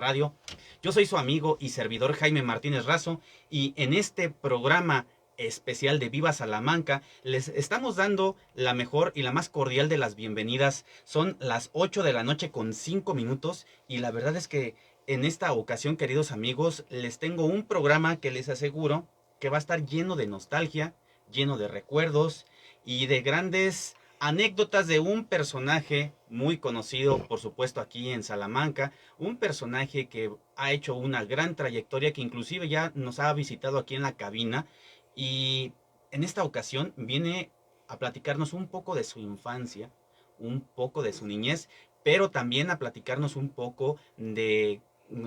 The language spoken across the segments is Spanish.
Radio. Yo soy su amigo y servidor Jaime Martínez Razo y en este programa especial de Viva Salamanca les estamos dando la mejor y la más cordial de las bienvenidas. Son las 8 de la noche con 5 minutos y la verdad es que en esta ocasión, queridos amigos, les tengo un programa que les aseguro que va a estar lleno de nostalgia, lleno de recuerdos y de grandes anécdotas de un personaje muy conocido, por supuesto, aquí en Salamanca, un personaje que ha hecho una gran trayectoria, que inclusive ya nos ha visitado aquí en la cabina y en esta ocasión viene a platicarnos un poco de su infancia, un poco de su niñez, pero también a platicarnos un poco de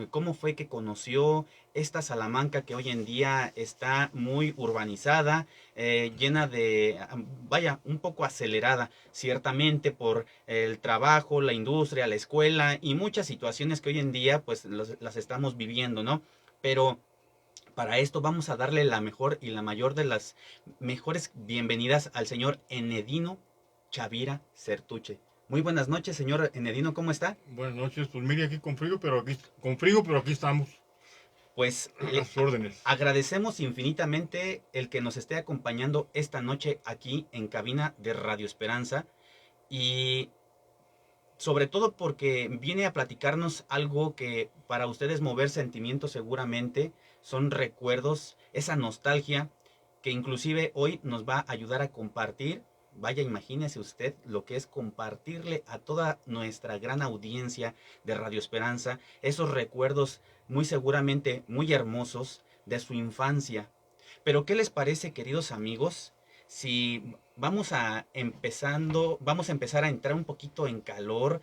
cómo fue que conoció esta Salamanca que hoy en día está muy urbanizada, llena de, vaya, un poco acelerada, ciertamente por el trabajo, la industria, la escuela y muchas situaciones que hoy en día pues las estamos viviendo, ¿no? Pero para esto vamos a darle la mejor y la mayor de las mejores bienvenidas al señor Enedino Chavira Certuche. Muy buenas noches, señor Enedino, ¿cómo está? Buenas noches, pues mire aquí con frío, pero aquí estamos, Pues a las órdenes. agradecemos infinitamente el que nos esté acompañando esta noche aquí en cabina de Radio Esperanza y sobre todo porque viene a platicarnos algo que para ustedes mover sentimientos seguramente son recuerdos, esa nostalgia que inclusive hoy nos va a ayudar a compartir. Vaya, imagínese usted lo que es compartirle a toda nuestra gran audiencia de Radio Esperanza esos recuerdos muy seguramente muy hermosos de su infancia. Pero ¿qué les parece, queridos amigos, si vamos a empezar a entrar un poquito en calor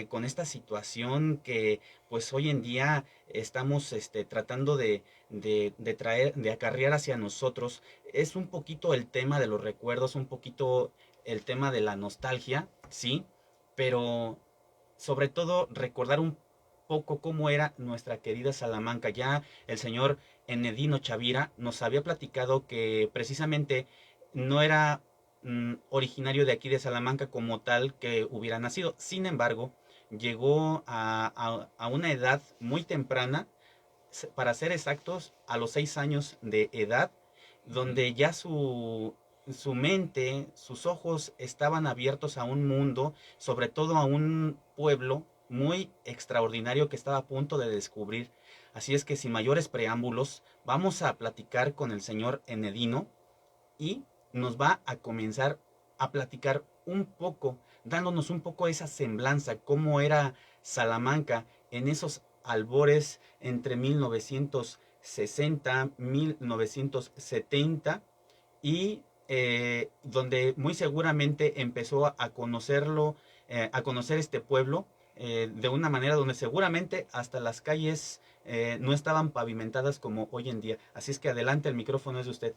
con esta situación que pues hoy en día estamos tratando de traer, de acarrear hacia nosotros? Es un poquito el tema de los recuerdos, un poquito el tema de la nostalgia, sí, pero sobre todo recordar un poco cómo era nuestra querida Salamanca. Ya el señor Enedino Chavira nos había platicado que precisamente no era originario de aquí de Salamanca como tal que hubiera nacido. Sin embargo, llegó a una edad muy temprana, para ser exactos, a los 6 años de edad, Ujú. donde ya su mente, sus ojos estaban abiertos a un mundo, sobre todo a un pueblo muy extraordinario que estaba a punto de descubrir. Así es que sin mayores preámbulos, vamos a platicar con el señor Enedino y nos va a comenzar a platicar un poco, dándonos un poco esa semblanza, cómo era Salamanca en esos albores entre 1960, 1970 y donde muy seguramente empezó a conocerlo, a conocer este pueblo de una manera donde seguramente hasta las calles no estaban pavimentadas como hoy en día. Así es que adelante, el micrófono es de usted.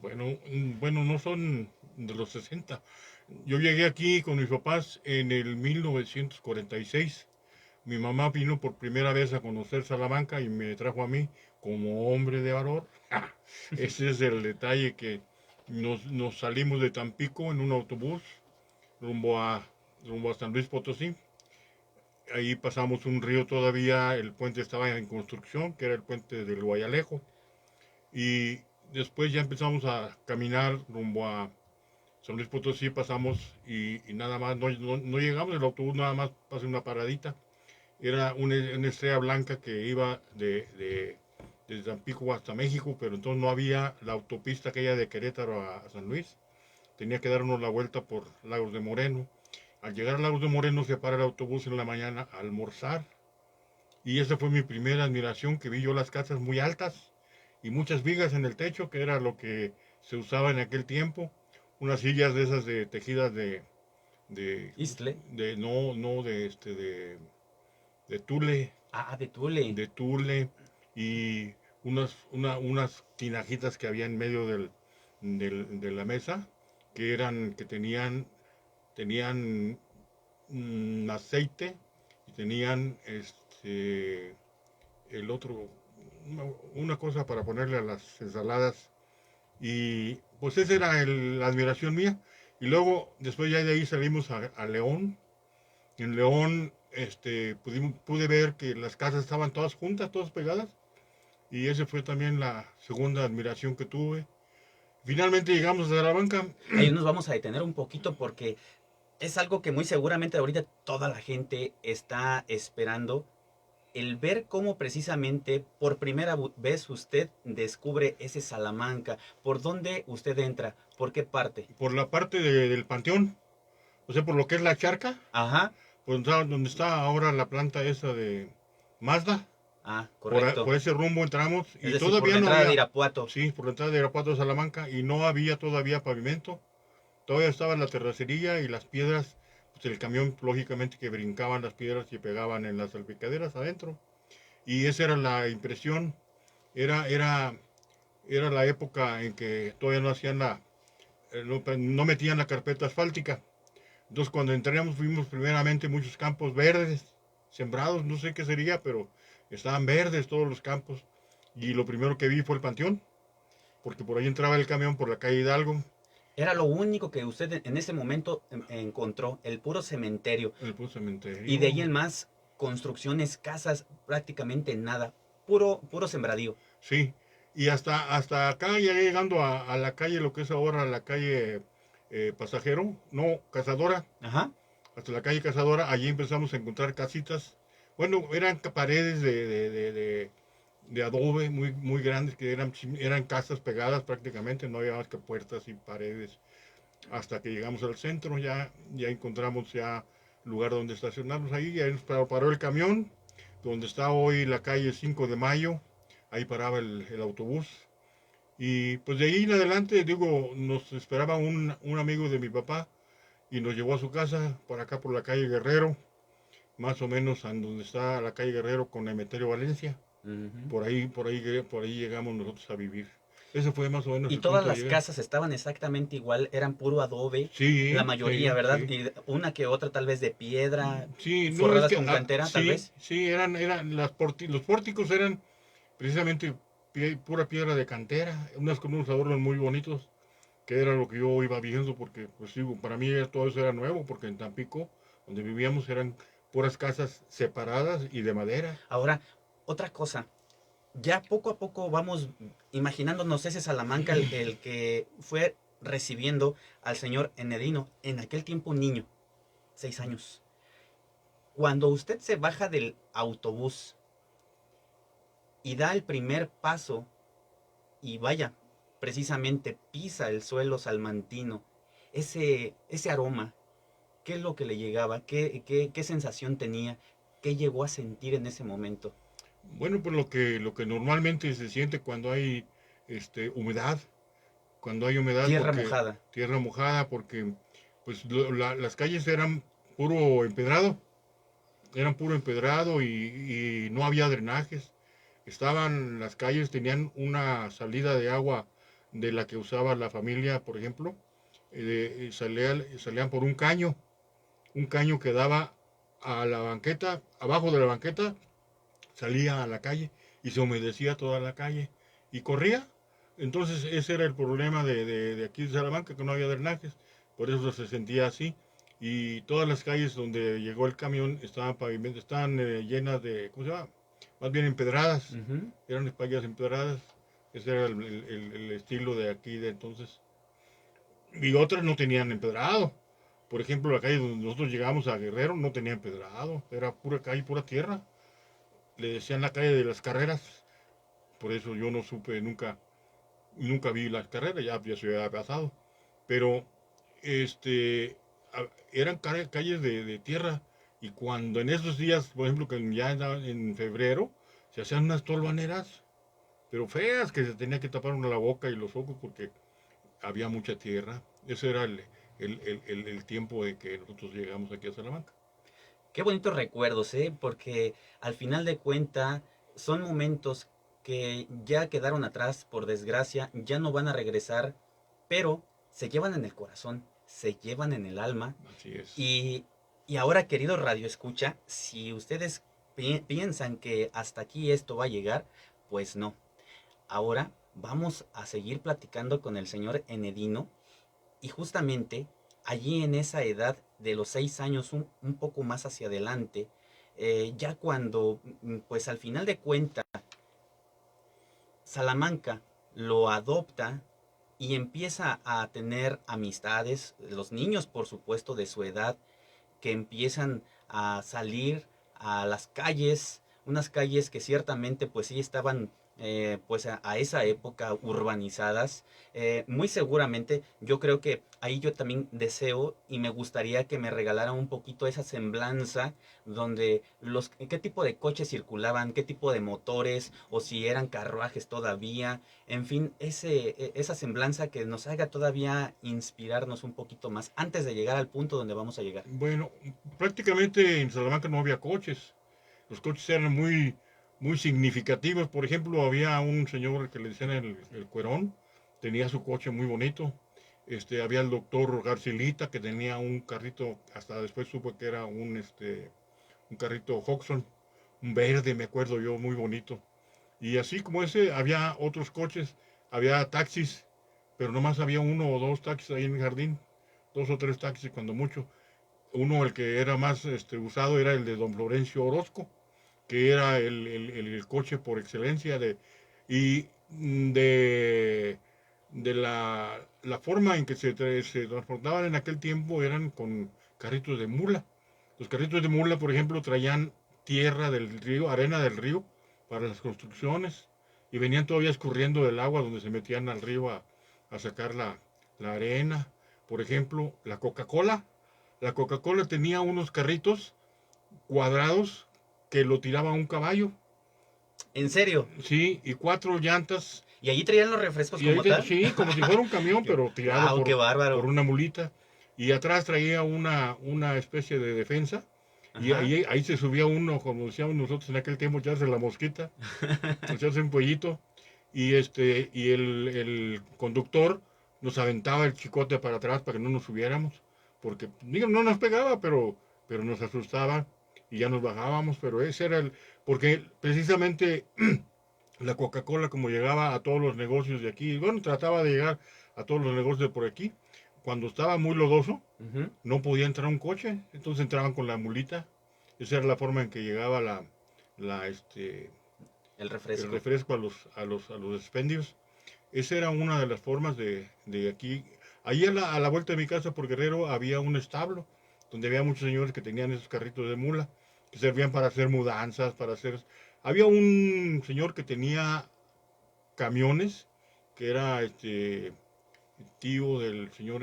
Bueno, no son de los 60. Yo llegué aquí con mis papás en el 1946. Mi mamá vino por primera vez a conocer Salamanca y me trajo a mí como hombre de valor. Ese es el detalle que nos salimos de Tampico en un autobús rumbo a, rumbo a San Luis Potosí. Ahí pasamos un río todavía, el puente estaba en construcción, que era el puente del Guayalejo. Y después ya empezamos a caminar rumbo a San Luis Potosí, pasamos y nada más, no llegamos, el autobús nada más pasó una paradita. Era una estrella blanca que iba desde Tampico hasta México, pero entonces no había la autopista aquella de Querétaro a San Luis. Tenía que darnos la vuelta por Lagos de Moreno. Al llegar a Lagos de Moreno se para el autobús en la mañana a almorzar. Y esa fue mi primera admiración, que vi yo las casas muy altas y muchas vigas en el techo, que era lo que se usaba en aquel tiempo. Unas sillas de esas de tejidas de, Isle. no, no, de tule, Ah, de Tule. de tule y unas tinajitas que había en medio de la mesa, que tenían aceite y tenían el otro, una cosa para ponerle a las ensaladas. Y pues esa era la admiración mía. Y luego, después ya de ahí salimos a León, En León, pude ver que las casas estaban todas juntas, todas pegadas, y esa fue también la segunda admiración que tuve. Finalmente llegamos a Salamanca. Ahí nos vamos a detener un poquito porque es algo que muy seguramente ahorita toda la gente está esperando, el ver cómo precisamente por primera vez usted descubre ese Salamanca, por dónde usted entra, por qué parte. Por la parte del Panteón, o sea, por lo que es la charca, Ajá, pues, donde está ahora la planta esa de Mazda. ah, Por correcto. ese rumbo entramos Es y decir, por la todavía no entrada de había, Irapuato. sí, por la entrada de Irapuato de Salamanca, y no había todavía pavimento. Todavía estaba la terracería y las piedras, pues el camión lógicamente que brincaban las piedras y pegaban en las salpicaderas adentro. Y esa era la impresión. Era, era, era la época en que todavía no hacían no metían la carpeta asfáltica. Entonces cuando entramos vimos primeramente muchos campos verdes, sembrados, no sé qué sería, pero estaban verdes todos los campos. Y lo primero que vi fue el panteón, porque por ahí entraba el camión por la calle Hidalgo, Era lo único que usted en ese momento encontró, el puro cementerio. el puro Y de ahí cementerio. en más, construcciones, casas, prácticamente nada. Puro, puro sembradío. Sí, y hasta acá, ya llegando a la calle, lo que es ahora la calle Pasajero, no, Cazadora, Ajá. hasta la calle Cazadora, allí empezamos a encontrar casitas. Bueno, eran paredes de adobe muy, muy grandes, que eran casas pegadas prácticamente, no había más que puertas y paredes. Hasta que llegamos al centro, ya encontramos ya lugar donde estacionarnos ahí, ya nos paró el camión, donde está hoy la calle 5 de Mayo, ahí paraba el autobús. Y pues de ahí en adelante, digo, nos esperaba un amigo de mi papá y nos llevó a su casa, por acá por la calle Guerrero, más o menos en donde está la calle Guerrero con Emeterio Valencia. Ujú. Por ahí llegamos nosotros a vivir. Ese fue más o menos Y el todas punto de las llegar. casas estaban exactamente igual, eran puro adobe, la Sí, mayoría, sí, ¿verdad? sí. Y una que otra tal vez de piedra, Sí, no, es forradas que con cantera, tal sí, vez. sí, eran los pórticos eran precisamente pura piedra de cantera, unas con unos adornos muy bonitos, que era lo que yo iba viendo, porque, pues digo, para mí todo eso era nuevo, porque en Tampico, donde vivíamos, eran puras casas separadas y de madera. Ahora, otra cosa, ya poco a poco vamos imaginándonos ese Salamanca, el que fue recibiendo al señor Enedino, en aquel tiempo un niño, 6 años. Cuando usted se baja del autobús y da el primer paso y vaya, precisamente pisa el suelo salmantino, ese aroma, ¿qué es lo que le llegaba? ¿Qué sensación tenía? ¿Qué llegó a sentir en ese momento? Bueno, pues lo que normalmente se siente cuando hay humedad, Tierra porque mojada. tierra mojada, porque pues las calles eran puro empedrado y no había drenajes. Las calles tenían una salida de agua de la que usaba la familia, por ejemplo, salían por un caño que daba a la banqueta, abajo de la banqueta salía a la calle y se humedecía toda la calle y corría. Entonces ese era el problema de aquí de Salamanca, que no había drenajes, por eso se sentía así. Y todas las calles donde llegó el camión estaban llenas de, ¿cómo se llama? Más bien empedradas, Ujú. eran calles empedradas, ese era el estilo de aquí de entonces. Y otras no tenían empedrado. Por ejemplo, la calle donde nosotros llegamos a Guerrero no tenía empedrado, era pura calle, pura tierra. Le decían la calle de las carreras, por eso yo no supe nunca vi las carreras, ya se había pasado. Pero este, eran calles de tierra y cuando en esos días, por ejemplo, que ya en febrero, se hacían unas tolvaneras, pero feas, que se tenía que tapar una la boca y los ojos porque había mucha tierra. Ese era el tiempo de que nosotros llegamos aquí a Salamanca. Qué bonitos recuerdos, ¿eh? Porque al final de cuenta son momentos que ya quedaron atrás, por desgracia, ya no van a regresar, pero se llevan en el corazón, se llevan en el alma. Así es. Y, y ahora, querido Radio Escucha, si ustedes piensan que hasta aquí esto va a llegar, pues no. Ahora vamos a seguir platicando con el señor Enedino y justamente allí en esa edad de los 6 años, un poco más hacia adelante, ya cuando, pues al final de cuentas, Salamanca lo adopta y empieza a tener amistades, los niños por supuesto de su edad, que empiezan a salir a las calles, unas calles que ciertamente pues sí estaban pues a esa época urbanizadas. Muy seguramente yo creo que ahí yo también deseo y me gustaría que me regalaran un poquito esa semblanza donde qué tipo de coches circulaban, qué tipo de motores o si eran carruajes todavía, en fin, esa semblanza que nos haga todavía inspirarnos un poquito más antes de llegar al punto donde vamos a llegar. Bueno, prácticamente en Salamanca no había coches. Los coches eran muy significativos. Por ejemplo, había un señor que le decían el Cuerón, tenía su coche muy bonito. Había el doctor Garcilita que tenía un carrito, hasta después supe que era un carrito Hodgson, un verde, me acuerdo yo, muy bonito. Y así como ese, había otros coches, había taxis, pero nomás había uno o dos taxis ahí en el jardín, dos o tres taxis cuando mucho. Uno, el que era más usado, era el de don Florencio Orozco, que era el coche por excelencia y de la forma en que se transportaban en aquel tiempo eran con carritos de mula. Los carritos de mula, por ejemplo, traían tierra del río, arena del río para las construcciones y venían todavía escurriendo del agua donde se metían al río a sacar la arena. Por ejemplo, la Coca-Cola. La Coca-Cola tenía unos carritos cuadrados que lo tiraba un caballo. ¿En serio? Sí, y cuatro llantas. ¿Y allí traían los refrescos Y ahí como tal? sí, como si fuera un camión, pero tirado ¡Wow, qué por bárbaro! una mulita. Y atrás traía una especie de defensa. Y Ajá. ahí se subía uno, como decíamos nosotros en aquel tiempo, echarse la mosquita, echarse un pollito. Y el conductor nos aventaba el chicote para atrás para que no nos subiéramos. Porque, digo, no nos pegaba, pero nos asustaba y ya nos bajábamos. Pero ese era el. Porque precisamente la Coca-Cola, como llegaba a todos los negocios de aquí, bueno, trataba de llegar a todos los negocios de por aquí. Cuando estaba muy lodoso, Ujú. no podía entrar un coche, entonces entraban con la mulita. Esa era la forma en que llegaba la, este, El el refresco. refresco a los expendios. Esa era una de las formas de aquí. Ahí a la vuelta de mi casa por Guerrero había un establo donde había muchos señores que tenían esos carritos de mula que servían para hacer mudanzas, para hacer. Había un señor que tenía camiones que era tío del señor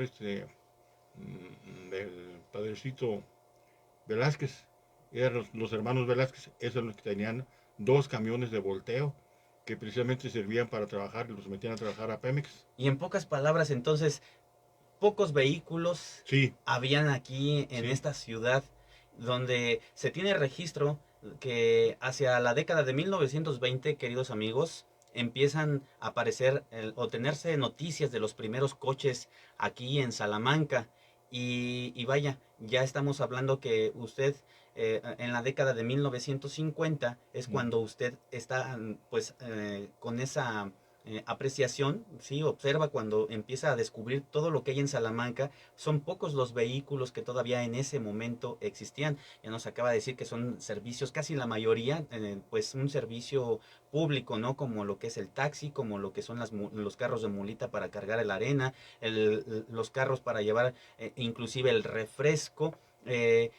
del padrecito Velázquez. Eran los hermanos Velázquez, esos son los que tenían dos camiones de volteo que precisamente servían para trabajar y los metían a trabajar a Pemex. Y en pocas palabras, entonces, pocos vehículos Sí, habían aquí en sí. esta ciudad donde se tiene registro que hacia la década de 1920, queridos amigos, empiezan a aparecer o tenerse noticias de los primeros coches aquí en Salamanca. Y vaya, ya estamos hablando que usted en la década de 1950 es Mm. cuando usted está pues con esa apreciación, sí, observa cuando empieza a descubrir todo lo que hay en Salamanca. Son pocos los vehículos que todavía en ese momento existían. Ya nos acaba de decir que son servicios, casi la mayoría, pues un servicio público, ¿no? Como lo que es el taxi, como lo que son los carros de mulita para cargar la arena, los carros para llevar inclusive el refresco eh,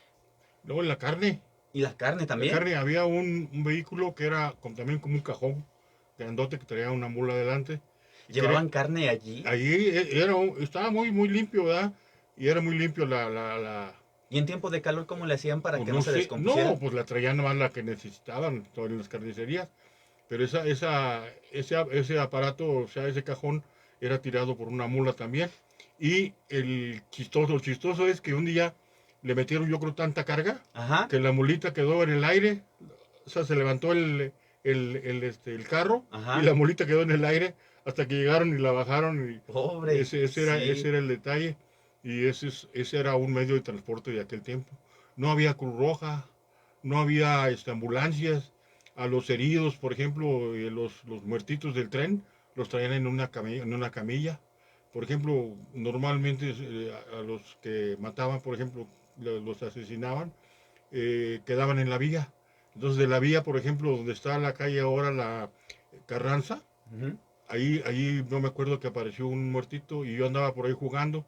Luego la carne. y la carne La también. carne, había un vehículo que era también como un cajón grandote que traía una mula adelante. Y Llevaban carne allí. allí estaba muy limpio, ¿verdad? Y era muy limpio Y en tiempo de calor, ¿cómo le hacían para pues que no no se sé, no, descompusiera? pues la traían nomás la que necesitaban todas las carnicerías. Pero ese aparato, o sea, ese cajón, era tirado por una mula también. Y lo chistoso es que un día le metieron, yo creo, tanta carga Ajá, que la mulita quedó en el aire. O sea, se levantó el carro y ajá. la mulita quedó en el aire hasta que llegaron y la bajaron. Y Pobre, ese sí. era el detalle. Y ese era un medio de transporte de aquel tiempo. No había Cruz Roja, no había ambulancias. A los heridos, por ejemplo, los muertitos del tren, los traían en una camilla. Por ejemplo, normalmente a los que mataban, por ejemplo, los asesinaban, quedaban en la vía. Entonces de la vía, por ejemplo, donde está la calle ahora, la Carranza, Ujú. ahí no me acuerdo que apareció un muertito y yo andaba por ahí jugando.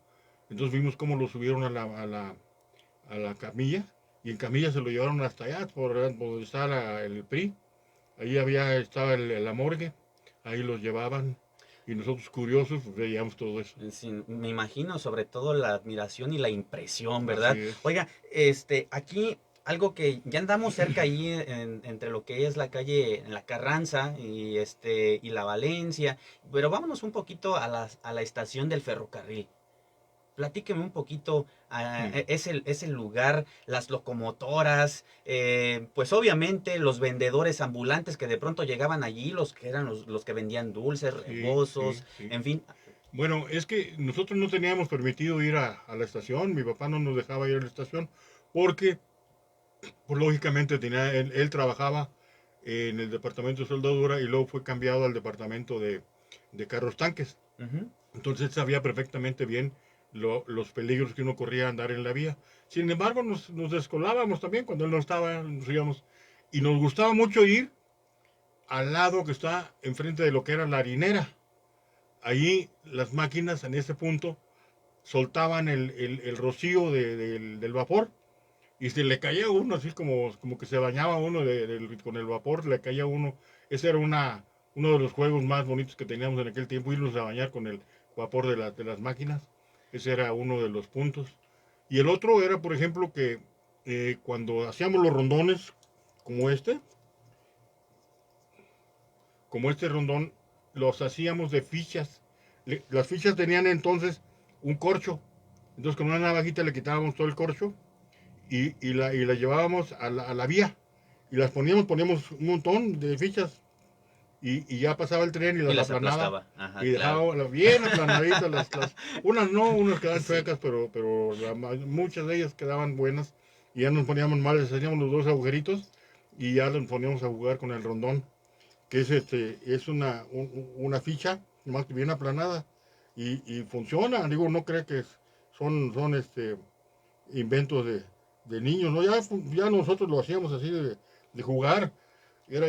Entonces vimos cómo lo subieron a la camilla y en camilla se lo llevaron hasta allá, por donde está el PRI. Ahí estaba la morgue, ahí los llevaban y nosotros curiosos pues, veíamos todo eso. Sí, me imagino sobre todo la admiración y la impresión, Así ¿verdad? es. Oiga, aquí algo que ya andamos cerca ahí entre lo que es la calle, la Carranza y la Valencia, pero vámonos un poquito a la estación del ferrocarril. Platíqueme un poquito, Mm. es el lugar, las locomotoras, pues obviamente los vendedores ambulantes que de pronto llegaban allí, los que eran los que vendían dulces, Sí, sí, rebozos, sí. en fin. Bueno, es que nosotros no teníamos permitido ir a la estación, mi papá no nos dejaba ir a la estación porque, pues lógicamente él trabajaba en el departamento de soldadura y luego fue cambiado al departamento de carros tanques. Ujú. Entonces él sabía perfectamente bien los peligros que uno corría a andar en la vía. Sin embargo, nos descolábamos también cuando él no estaba, nos íbamos. Y nos gustaba mucho ir al lado que está enfrente de lo que era la harinera. Allí las máquinas en ese punto soltaban el rocío del vapor y se le caía a uno, así como que se bañaba uno con el vapor, le caía a uno. Ese era uno de los juegos más bonitos que teníamos en aquel tiempo, irnos a bañar con el vapor de las máquinas. Ese era uno de los puntos. Y el otro era, por ejemplo, que cuando hacíamos los rondones como como este rondón, los hacíamos de fichas. Las fichas tenían entonces un corcho. Entonces con una navajita le quitábamos todo el corcho y la llevábamos a la vía. Y poníamos un montón de fichas y ya pasaba el tren y Y las las aplanaba. aplastaba. Ajá, Y claro. dejaba bien aplanaditas unas no, unas quedaban Sí. chuecas, pero muchas de ellas quedaban buenas. Y ya nos poníamos mal, les hacíamos los dos agujeritos y ya nos poníamos a jugar con el rondón, que es una ficha, más que bien aplanada. Y funciona, digo, no cree que son inventos de niños, ¿no? Ya nosotros lo hacíamos así de jugar. Era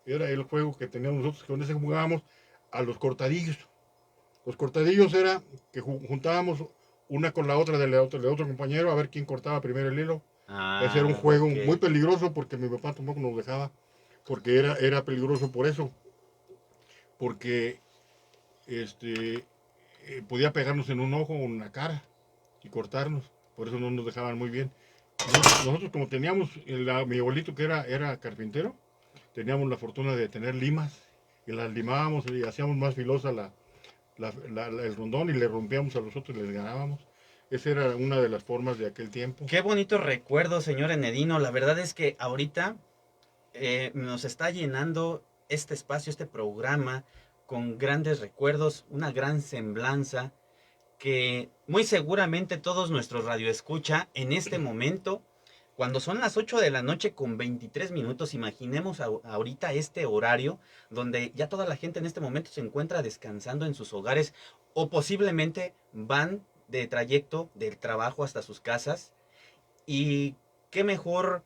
era el juego que teníamos nosotros, con ese jugábamos a los cortadillos. Los cortadillos era que juntábamos una con la otra del otro compañero a ver quién cortaba primero el hilo. Ese era un Ah, juego ok. muy peligroso porque mi papá tampoco nos dejaba, porque era peligroso por eso, porque este, podía pegarnos en un ojo o en la cara y cortarnos, por eso no nos dejaban muy bien. Nosotros como teníamos, mi abuelito que era carpintero, teníamos la fortuna de tener limas y las limábamos y hacíamos más filosa el rondón y le rompíamos a los otros y les ganábamos. Esa era una de las formas de aquel tiempo. Qué bonito recuerdo, señor Enedino. La verdad es que ahorita nos está llenando este espacio, este programa, con grandes recuerdos, una gran semblanza que muy seguramente todos nuestros radioescucha en este momento, cuando son las 8 de la noche con 23 minutos, imaginemos ahorita este horario donde ya toda la gente en este momento se encuentra descansando en sus hogares o posiblemente van de trayecto del trabajo hasta sus casas y qué mejor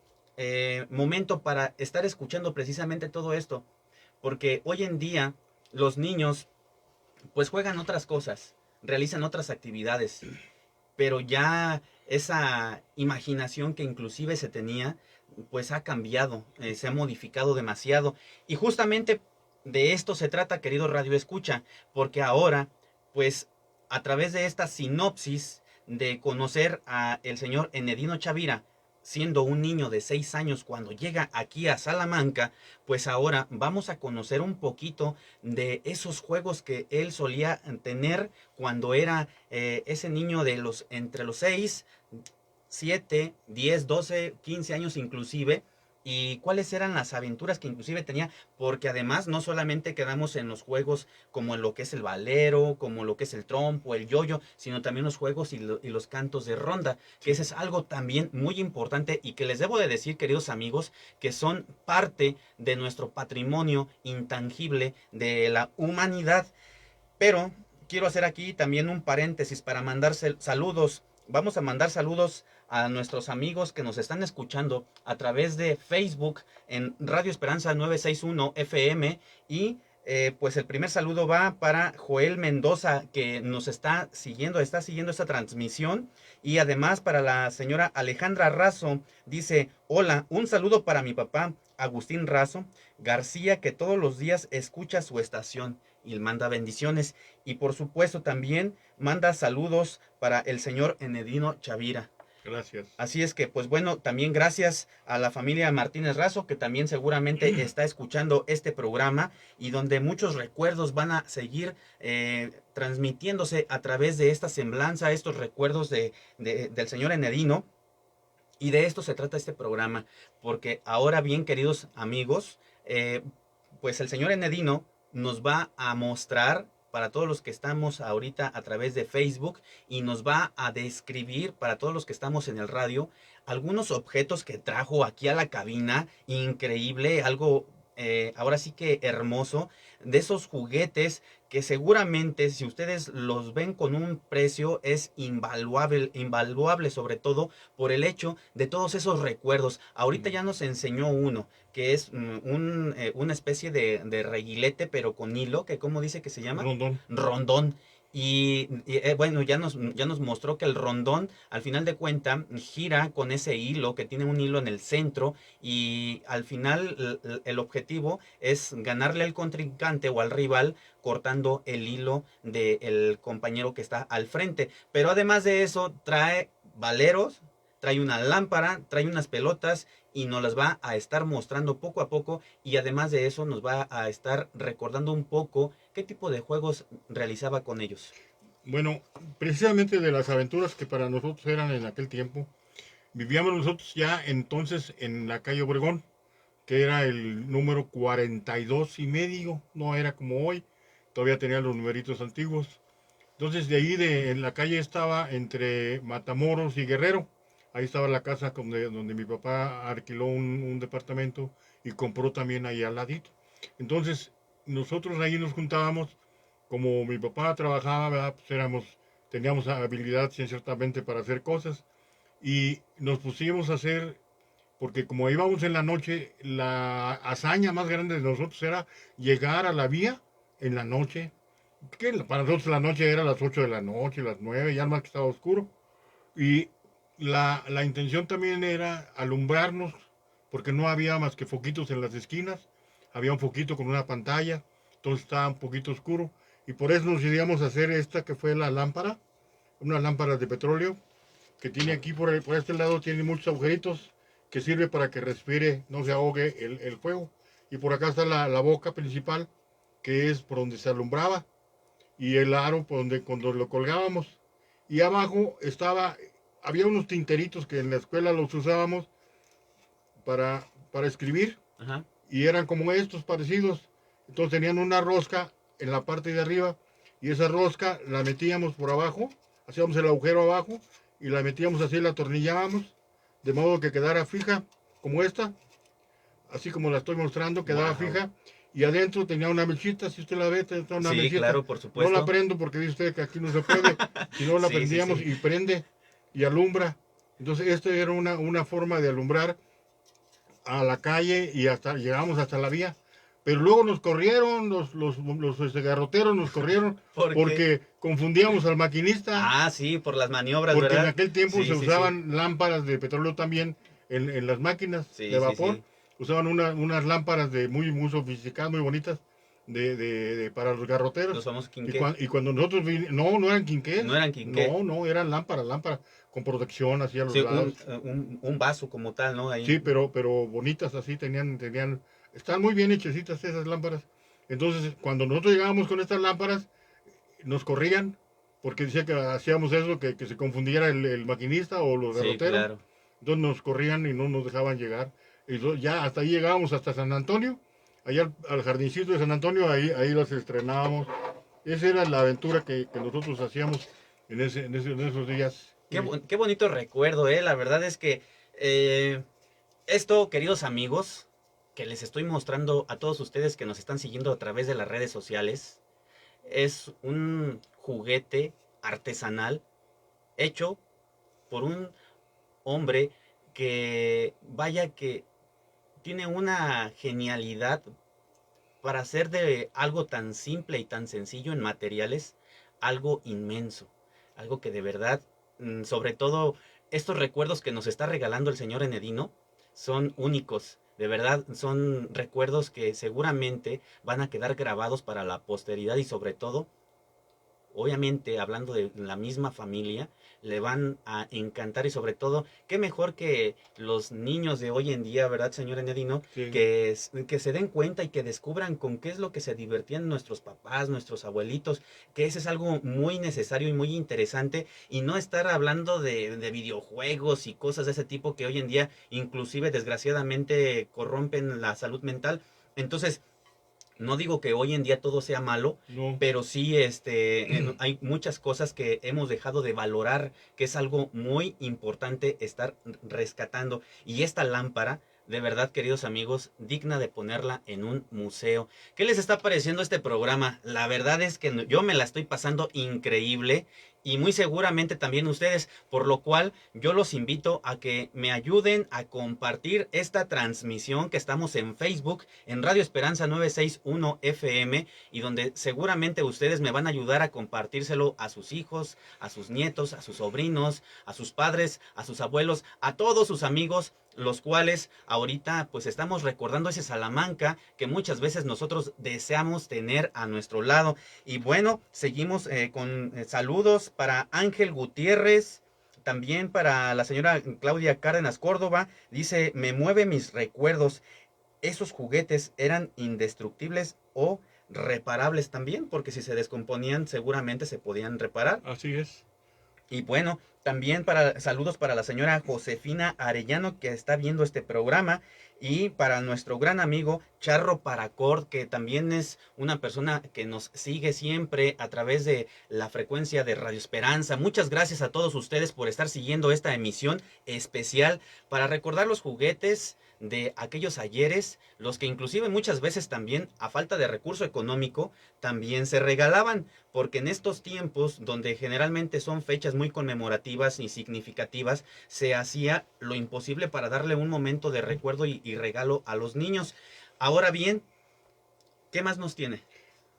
momento para estar escuchando precisamente todo esto, porque hoy en día los niños pues juegan otras cosas, realizan otras actividades, pero ya esa imaginación que inclusive se tenía, pues ha cambiado, se ha modificado demasiado. Y justamente de esto se trata, querido Radio Escucha, porque ahora, pues a través de esta sinopsis de conocer a el señor Enedino Chavira, siendo un niño de 6 años cuando llega aquí a Salamanca, pues ahora vamos a conocer un poquito de esos juegos que él solía tener cuando era ese niño de entre los 6 7 10 12 15 años inclusive, y cuáles eran las aventuras que inclusive tenía, porque además no solamente quedamos en los juegos como en lo que es el valero, como lo que es el trompo, el yoyo, sino también los juegos y los cantos de ronda, que ese es algo también muy importante y que les debo de decir, queridos amigos, que son parte de nuestro patrimonio intangible de la humanidad. Pero quiero hacer aquí también un paréntesis para mandar saludos. Vamos a mandar saludos a nuestros amigos que nos están escuchando a través de Facebook en Radio Esperanza 961 FM y pues el primer saludo va para Joel Mendoza, que nos está siguiendo esta transmisión, y además para la señora Alejandra Razo, dice: hola, un saludo para mi papá Agustín Razo García, que todos los días escucha su estación y manda bendiciones, y por supuesto también manda saludos para el señor Enedino Chavira. Gracias. Así es que, pues bueno, también gracias a la familia Martínez Razo, que también seguramente está escuchando este programa y donde muchos recuerdos van a seguir transmitiéndose a través de esta semblanza, estos recuerdos del señor Enedino. Y de esto se trata este programa, porque ahora bien, queridos amigos, pues el señor Enedino nos va a mostrar para todos los que estamos ahorita a través de Facebook y nos va a describir para todos los que estamos en el radio algunos objetos que trajo aquí a la cabina, increíble, algo ahora sí que hermoso, de esos juguetes que seguramente si ustedes los ven con un precio es invaluable, invaluable sobre todo por el hecho de todos esos recuerdos. Ahorita ya nos enseñó uno, que es una especie de reguilete, pero con hilo, que ¿cómo dice que se llama? Rondón. Rondón. Bueno, ya nos mostró que el rondón, al final de cuenta, gira con ese hilo, que tiene un hilo en el centro, y al final el objetivo es ganarle al contrincante o al rival cortando el hilo del compañero que está al frente. Pero además de eso, trae valeros, trae una lámpara, trae unas pelotas y nos las va a estar mostrando poco a poco, y además de eso nos va a estar recordando un poco qué tipo de juegos realizaba con ellos. Bueno, precisamente de las aventuras que para nosotros eran en aquel tiempo, vivíamos nosotros ya entonces en la calle Obregón, que era el número 42 y medio, no era como hoy, todavía tenía los numeritos antiguos. Entonces de ahí en la calle estaba entre Matamoros y Guerrero. Ahí estaba la casa donde mi papá alquiló un departamento y compró también ahí al ladito. Entonces nosotros ahí nos juntábamos, como mi papá trabajaba, ¿verdad? Pues teníamos habilidad ciertamente para hacer cosas y nos pusimos a hacer, porque como íbamos en la noche, la hazaña más grande de nosotros era llegar a la vía en la noche, que para nosotros la noche era las 8 de la noche, las 9, ya más que estaba oscuro. Y la intención también era alumbrarnos, porque no había más que foquitos en las esquinas, había un foquito con una pantalla, entonces estaba un poquito oscuro. Y por eso nos decidimos a hacer esta que fue la lámpara, una lámpara de petróleo, que tiene aquí por este lado, tiene muchos agujeritos, que sirve para que respire, no se ahogue el fuego. Y por acá está la boca principal, que es por donde se alumbraba, y el aro por donde cuando lo colgábamos. Y abajo había unos tinteritos que en la escuela los usábamos para escribir, Ajá. y eran como estos parecidos. Entonces tenían una rosca en la parte de arriba, y esa rosca la metíamos por abajo, hacíamos el agujero abajo y la metíamos así, la atornillábamos de modo que quedara fija como esta, así como la estoy mostrando, quedaba Wow. fija. Y adentro tenía una mechita, si usted la ve, tenía una Sí, mechita. claro, por No supuesto. la prendo porque dice usted que aquí no se puede, si no la Sí, sí, prendíamos sí. y prende y alumbra. Entonces esta era una forma de alumbrar a la calle y llegamos hasta la vía. Pero luego nos corrieron, los garroteros nos corrieron ¿Por qué? porque confundíamos al maquinista, Ah, sí, por las maniobras, porque en ¿verdad? aquel tiempo Sí, se sí, sí. usaban lámparas de petróleo también en las máquinas de Sí, sí, vapor. sí. Usaban unas lámparas muy sofisticadas, muy bonitas, para los garroteros. Los famosos Y, quinqué. y cuando nosotros vinimos, no eran No quinqués, eran quinqué. no, eran lámparas, con protección así a los Sí, lados. un vaso como tal, ¿no? Ahí. Sí, pero bonitas así, están muy bien hechecitas esas lámparas. Entonces, cuando nosotros llegábamos con estas lámparas, nos corrían, porque decía que hacíamos eso, que se confundiera el maquinista o los Sí, garroteros. claro. Entonces nos corrían y no nos dejaban llegar. Y ya hasta ahí llegábamos, hasta San Antonio, allá al jardincito de San Antonio, ahí las estrenábamos. Esa era la aventura que nosotros hacíamos en esos días. Qué bonito recuerdo, ¿eh? La verdad es que eh, esto, queridos amigos, que les estoy mostrando a todos ustedes que nos están siguiendo a través de las redes sociales, es un juguete artesanal hecho por un hombre que, vaya que tiene una genialidad para hacer de algo tan simple y tan sencillo en materiales algo inmenso, algo que de verdad, sobre todo estos recuerdos que nos está regalando el señor Enedino, son únicos. De verdad, son recuerdos que seguramente van a quedar grabados para la posteridad y sobre todo obviamente hablando de la misma familia, le van a encantar y sobre todo, qué mejor que los niños de hoy en día, ¿verdad, señor Enedino? Sí. Que se den cuenta y que descubran con qué es lo que se divertían nuestros papás, nuestros abuelitos, que ese es algo muy necesario y muy interesante y no estar hablando de videojuegos y cosas de ese tipo que hoy en día inclusive desgraciadamente corrompen la salud mental. Entonces, no digo que hoy en día todo sea malo, No. pero sí hay muchas cosas que hemos dejado de valorar, que es algo muy importante estar rescatando. Y esta lámpara, de verdad, queridos amigos, digna de ponerla en un museo. ¿Qué les está pareciendo este programa? La verdad es que yo me la estoy pasando increíble y muy seguramente también ustedes, por lo cual yo los invito a que me ayuden a compartir esta transmisión que estamos en Facebook, en Radio Esperanza 961 FM, y donde seguramente ustedes me van a ayudar a compartírselo a sus hijos, a sus nietos, a sus sobrinos, a sus padres, a sus abuelos, a todos sus amigos, los cuales ahorita pues estamos recordando ese Salamanca que muchas veces nosotros deseamos tener a nuestro lado. Y bueno, seguimos con saludos para Ángel Gutiérrez, también para la señora Claudia Cárdenas Córdoba, dice, me mueve mis recuerdos, esos juguetes eran indestructibles o reparables también, porque si se descomponían seguramente se podían reparar. Así es. Y bueno, también para saludos para la señora Josefina Arellano que está viendo este programa y para nuestro gran amigo Charro Paracord que también es una persona que nos sigue siempre a través de la frecuencia de Radio Esperanza. Muchas gracias a todos ustedes por estar siguiendo esta emisión especial para recordar los juguetes de aquellos ayeres, los que inclusive muchas veces también a falta de recurso económico también se regalaban, porque en estos tiempos donde generalmente son fechas muy conmemorativas y significativas, se hacía lo imposible para darle un momento de recuerdo y regalo a los niños. Ahora bien, ¿qué más nos tiene?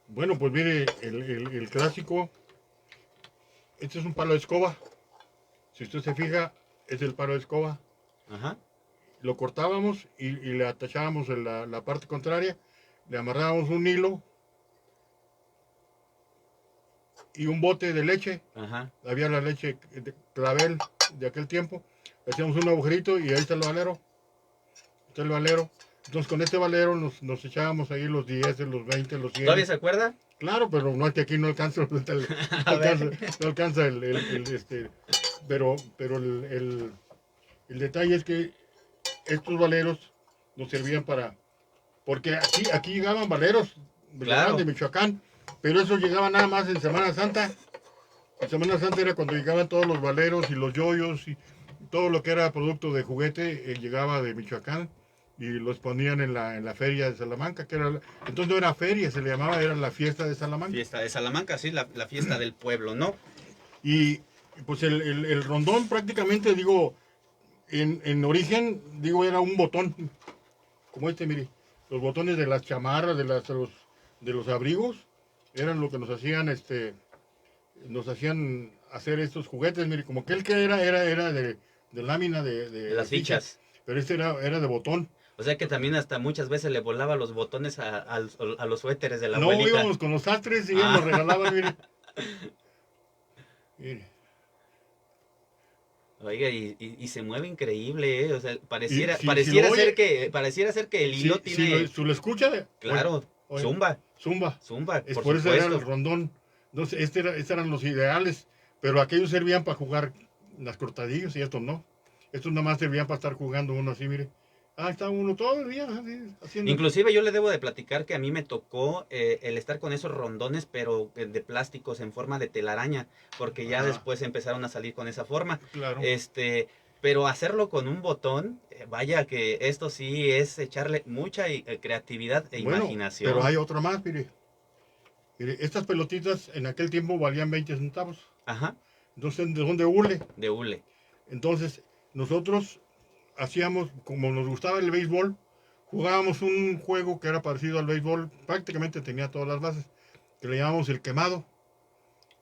Bueno, pues mire, el clásico, este es un palo de escoba. Si usted se fija, es el palo de escoba. Ajá. Lo cortábamos y le atachábamos en la parte contraria, le amarrábamos un hilo y un bote de leche. Ajá. Había la leche de clavel de aquel tiempo. Le hacíamos un agujerito y ahí está el valero. Está el valero. Entonces con este valero nos echábamos ahí los 10, los 20, los 100. ¿Todavía se acuerda? Claro, pero no es que aquí no alcanza, no alcanza pero el detalle es que estos valeros nos servían porque aquí llegaban valeros, Claro. de Michoacán, pero eso llegaba nada más en Semana Santa. En Semana Santa era cuando llegaban todos los valeros y los yoyos y todo lo que era producto de juguete llegaba de Michoacán y los ponían en la feria de Salamanca, entonces no era feria, se le llamaba, era la fiesta de Salamanca. Fiesta de Salamanca, sí, la fiesta del pueblo, ¿no? Y pues el rondón prácticamente, digo, en origen, digo, era un botón, como este, mire, los botones de las chamarras, de los abrigos, eran lo que nos hacían hacer estos juguetes, mire, como que era de lámina De las fichas. pero este era de botón. O sea que también hasta muchas veces le volaba los botones a los suéteres de la No, abuelita. íbamos con los sastres y ellos nos regalaban, mire. Mire. Oiga, y se mueve increíble, ¿eh? O sea, pareciera ser que el hilo tiene... Si lo escucha, Claro, oye, zumba, Zumba. por Por eso era el supuesto. rondón. Entonces, estos eran los ideales, pero aquellos servían para jugar las cortadillas y estos no. Estos nada más servían para estar jugando uno así, mire. Está uno todo el día así, haciendo. Inclusive yo le debo de platicar que a mí me tocó el estar con esos rondones, pero de plásticos en forma de telaraña, porque ya después empezaron a salir con esa forma. Claro. Pero hacerlo con un botón, vaya que esto sí es echarle mucha creatividad e imaginación. Pero hay otro más, mire. Mire, estas pelotitas en aquel tiempo valían 20 centavos. Ajá, Entonces, ¿de dónde hule? de hule. Entonces, nosotros hacíamos, como nos gustaba el béisbol, jugábamos un juego que era parecido al béisbol, prácticamente tenía todas las bases, que le llamamos el quemado.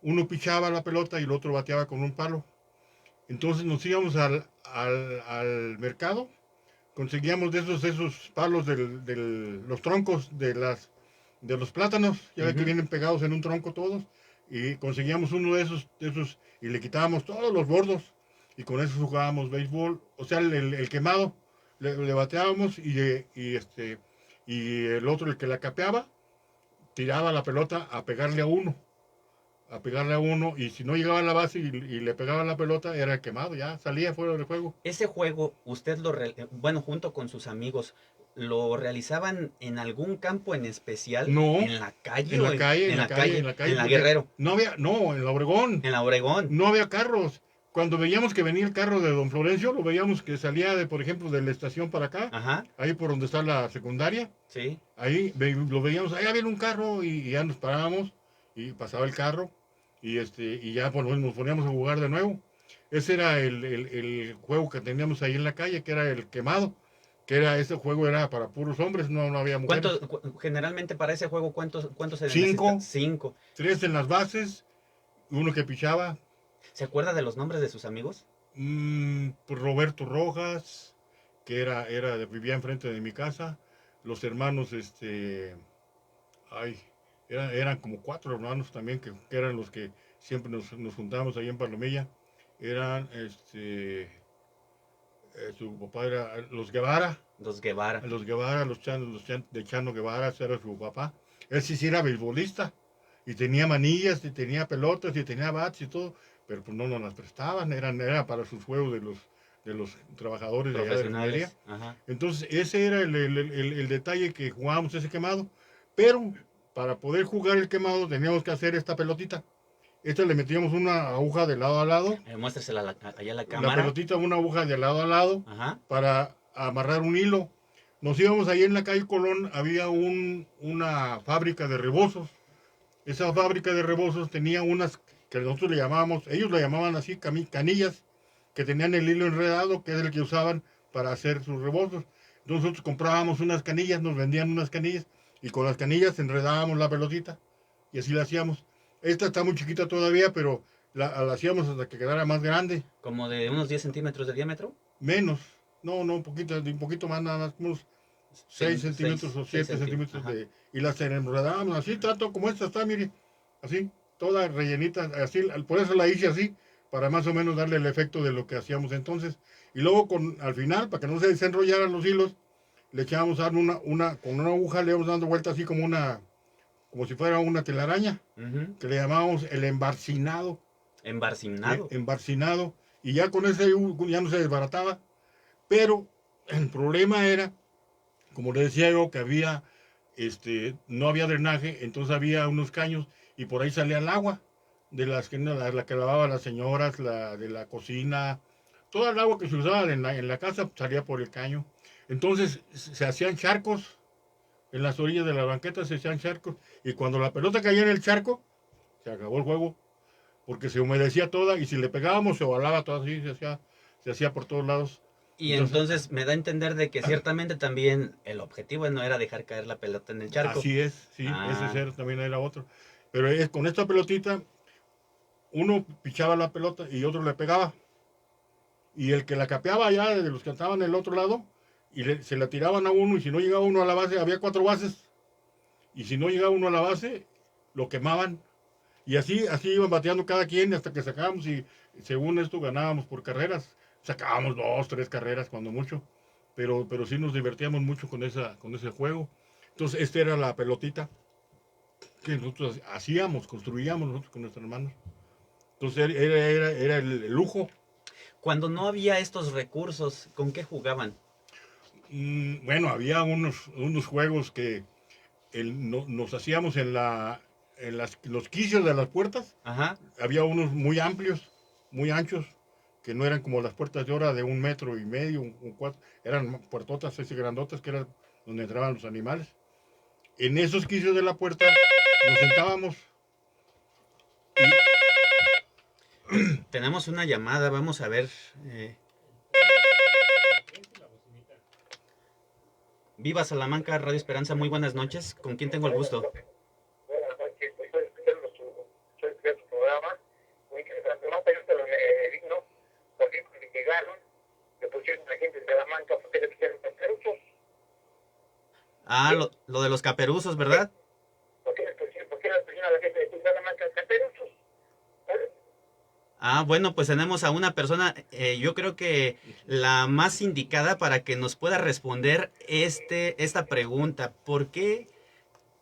Uno pichaba la pelota y el otro bateaba con un palo. Entonces nos íbamos al mercado, conseguíamos de esos palos de los troncos de los plátanos, ya ve que Ujú. vienen pegados en un tronco todos, y conseguíamos uno de esos y le quitábamos todos los bordos y con eso jugábamos béisbol, o sea, el quemado, le bateábamos y el otro, el que la capeaba, tiraba la pelota a pegarle a uno, y si no llegaba a la base y le pegaba la pelota, era quemado, ya salía fuera del juego. Ese juego, bueno, junto con sus amigos, ¿lo realizaban en algún campo en especial? No, ¿En la calle en o la calle, en en la la calle, en calle? la calle, En la porque Guerrero, no, en la Obregón, en la Obregón. no había carros. Cuando veíamos que venía el carro de Don Florencio, lo veíamos que salía por ejemplo, de la estación para acá, Ajá, ahí por donde está la secundaria, sí. ahí lo veíamos, ahí viene un carro y ya nos parábamos y pasaba el carro y ya pues, nos poníamos a jugar de nuevo. Ese era el juego que teníamos ahí en la calle, que era el quemado, ese juego era para puros hombres, no había mujeres. Generalmente para ese juego, ¿cuántos se necesita? Cinco, Cinco. tres en las bases, uno que pichaba, ¿Se acuerda de los nombres de sus amigos? pues Roberto Rojas, que vivía enfrente de mi casa, los hermanos, ay, eran como cuatro hermanos también, que eran los que siempre nos juntábamos ahí en Palomilla, eran, su papá era Los Guevara. de Chano Guevara, ese era su papá, él sí era beisbolista, y tenía manillas, y tenía pelotas, y tenía bats y todo, pero pues no nos las prestaban, era para sus juegos de los trabajadores de allá de la refinería. Profesionales. Ajá. Entonces, ese era el detalle que jugábamos ese quemado. Pero para poder jugar el quemado teníamos que hacer esta pelotita. Esta le metíamos una aguja de lado a lado, Muéstresela allá a la la cámara. pelotita una aguja de lado a lado Ajá. para amarrar un hilo. Nos íbamos ahí en la calle Colón, había una fábrica de rebozos. Esa fábrica de rebozos tenía unas que nosotros le llamábamos, ellos le llamaban así, canillas, que tenían el hilo enredado, que es el que usaban para hacer sus rebozos. Entonces nosotros comprábamos unas canillas, nos vendían unas canillas, y con las canillas enredábamos la pelotita, y así la hacíamos. Esta está muy chiquita todavía, pero la hacíamos hasta que quedara más grande, Como de unos 10 centímetros de diámetro. menos, no, un poquito más, nada más, unos 6 centímetros o 7 centímetros Ajá. y las enredábamos así, tanto como esta está, mire, así, toda rellenita, así, por eso la hice así, para más o menos darle el efecto de lo que hacíamos entonces. Y luego al final, para que no se desenrollaran los hilos, le echábamos con una aguja, le íbamos dando vuelta así como si fuera una telaraña, Ujú. que le llamábamos el embarcinado, Embarcinado. embarcinado, y ya con ese ya no se desbarataba, pero el problema era, como le decía yo, que no había drenaje, entonces había unos caños y por ahí salía el agua de la que lavaban las señoras, la de la cocina, toda el agua que se usaba en la casa salía por el caño. Entonces se hacían charcos, en las orillas de la banqueta se hacían charcos, y cuando la pelota caía en el charco, se acabó el juego, porque se humedecía toda, y si le pegábamos se ovalaba todo así, se hacía por todos lados. Y Entonces, entonces me da a entender de que ciertamente también el objetivo no era dejar caer la pelota en el charco. así es, sí, ese Ah, ser también era otro. Pero con esta pelotita, uno pichaba la pelota y otro le pegaba. Y el que la capeaba allá, de los que estaban en el otro lado, se la tiraban a uno, y si no llegaba uno a la base, había 4 bases. Y si no llegaba uno a la base, lo quemaban. Y así iban bateando cada quien hasta que sacábamos, y según esto ganábamos por carreras. Sacábamos 2, 3 carreras cuando mucho. Pero sí nos divertíamos mucho con ese juego. Entonces, esta era la pelotita que nosotros construíamos nosotros con nuestros hermanos. Entonces era el lujo. cuando no había estos recursos, ¿con qué jugaban? Bueno, había unos juegos que nos hacíamos los quicios de las puertas. Ajá. Había unos muy amplios, muy anchos, que no eran como las puertas de ahora de 1,5 metros, un cuatro. Eran puertotas, grandotas, que eran donde entraban los animales. En esos quicios de la puerta nos sentábamos y Tenemos una llamada, vamos a ver. Viva Salamanca, Radio Esperanza, muy buenas noches. ¿Con quién tengo el gusto? Buenas noches, estoy escuchando su programa, muy interesante. No, pero yo te lo digno, porque cuando llegaron, le pusieron a la gente de Salamanca, porque le pusieron caperuchos. Ah, lo de los caperuzos, ¿verdad? ¿Por qué le pusieron a la gente de Salamanca caperuchos? ¿Sabes? Ah, bueno, pues tenemos a una persona, yo creo que la más indicada para que nos pueda responder esta pregunta. ¿Por qué